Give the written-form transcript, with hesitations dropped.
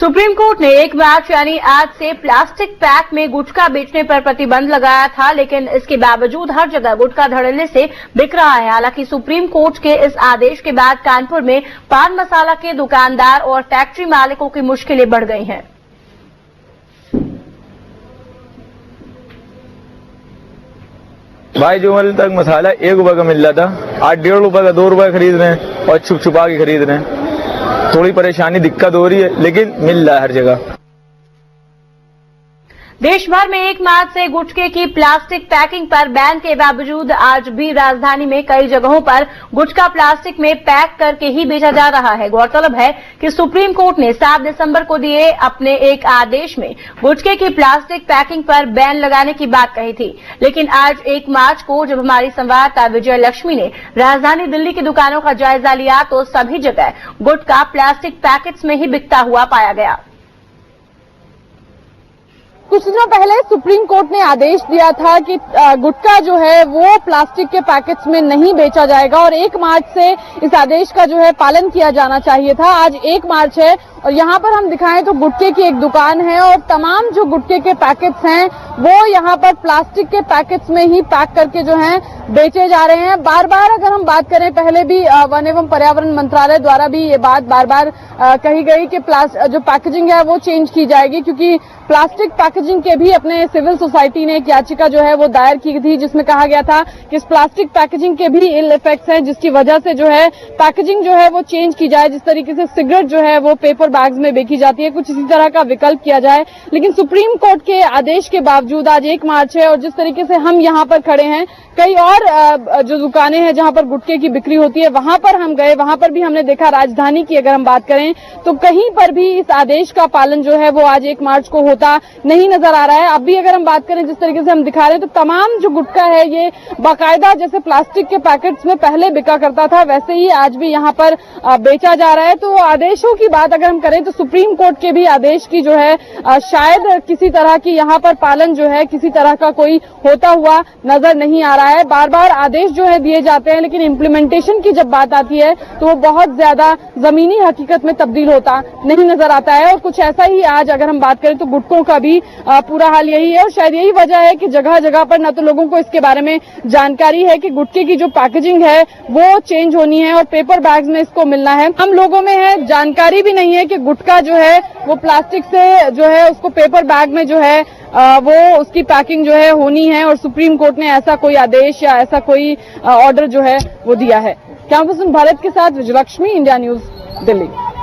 Supreme court ने 1 मार्च यानी आज से प्लास्टिक पैक में गुटखा बेचने पर प्रतिबंध लगाया था, लेकिन इसके बावजूद हर जगह गुटखा धड़ल्ले से बिक रहा है। हालांकि सुप्रीम कोर्ट के इस आदेश के बाद कानपुर में पान मसाला के दुकानदार और फैक्ट्री मालिकों की मुश्किलें बढ़ गई हैं। भाई जो तक मसाला 1 रुपए का मिल रहा था, आज 1.5 रुपए का 2 रुपए खरीद रहे हैं और छुप छुपा के खरीद रहे हैं। थोड़ी परेशानी दिक्कत हो रही है, लेकिन मिल रहा है हर जगह। देश भर में 1 मार्च से गुटखे की प्लास्टिक पैकिंग पर बैन के बावजूद आज भी राजधानी में कई जगहों पर गुटखा प्लास्टिक में पैक करके ही बेचा जा रहा है। गौरतलब है कि सुप्रीम कोर्ट ने 7 दिसंबर को दिए अपने एक आदेश में गुटखे की प्लास्टिक पैकिंग पर बैन लगाने की बात कही थी, लेकिन आज 1 मार्च को जब हमारी संवाददाता विजय लक्ष्मी ने राजधानी दिल्ली की दुकानों का जायजा लिया तो सभी जगह गुटखा प्लास्टिक पैकेट्स में ही बिकता हुआ पाया गया। कुछ दिनों पहले सुप्रीम कोर्ट ने आदेश दिया था कि गुटखा जो है वो प्लास्टिक के पैकेट्स में नहीं बेचा जाएगा और 1 मार्च से इस आदेश का जो है पालन किया जाना चाहिए था। आज 1 मार्च है और यहाँ पर हम दिखाएं तो गुटखे की एक दुकान है और तमाम जो गुटखे के पैकेट्स हैं वो यहाँ पर प्लास्टिक के पैकेट्स में ही पैक करके जो है बेचे जा रहे हैं। बार बार अगर हम बात करें, पहले भी वन एवं पर्यावरण मंत्रालय द्वारा भी ये बात बार बार कही गई कि जो पैकेजिंग है वो चेंज की जाएगी, क्योंकि प्लास्टिक पैकेजिंग के भी अपने सिविल सोसाइटी ने एक याचिका जो है वो दायर की थी, जिसमें कहा गया था कि इस प्लास्टिक पैकेजिंग के भी इल इफेक्ट्स हैं, जिसकी वजह से जो है पैकेजिंग जो है वो चेंज की जाए। जिस तरीके से सिगरेट जो है वो पेपर बैग्स में बेची जाती है, कुछ इसी तरह का विकल्प किया जाए। लेकिन सुप्रीम कोर्ट के आदेश के बावजूद आज 1 मार्च है और जिस तरीके से हम यहाँ पर खड़े हैं, कई और जो दुकानें हैं जहां पर गुटखे की बिक्री होती है वहां पर हम गए, वहां पर भी हमने देखा। राजधानी की अगर हम बात करें तो कहीं पर भी इस आदेश का पालन जो है वो आज 1 मार्च को होता नहीं नजर आ रहा है। अब भी अगर हम बात करें, जिस तरीके से हम दिखा रहे हैं, तो तमाम जो गुटखा है ये बाकायदा जैसे प्लास्टिक के पैकेट्स में पहले बिका करता था वैसे ही आज भी यहाँ पर बेचा जा रहा है। तो आदेशों की बात अगर हम करें तो सुप्रीम कोर्ट के भी आदेश की जो है शायद किसी तरह की यहाँ पर पालन जो है किसी तरह का कोई होता हुआ नजर नहीं आ रहा है। बार बार आदेश जो है दिए जाते हैं, लेकिन इम्प्लीमेंटेशन की जब बात आती है तो वो बहुत ज्यादा जमीनी हकीकत में तब्दील होता नहीं नजर आता है। और कुछ ऐसा ही आज अगर हम बात करें तो गुटखों का भी पूरा हाल यही है और शायद यही वजह है कि जगह जगह पर न तो लोगों को इसके बारे में जानकारी है कि गुटखे की जो पैकेजिंग है वो चेंज होनी है और पेपर बैग्स में इसको मिलना है। हम लोगों में है जानकारी भी नहीं है कि गुटखा जो है वो प्लास्टिक से जो है उसको पेपर बैग में जो है वो उसकी पैकिंग जो है होनी है और सुप्रीम कोर्ट ने ऐसा कोई आदेश या ऐसा कोई ऑर्डर जो है वो दिया है। कैमरा पर्सन भारत के साथ विजय लक्ष्मी, इंडिया न्यूज, दिल्ली।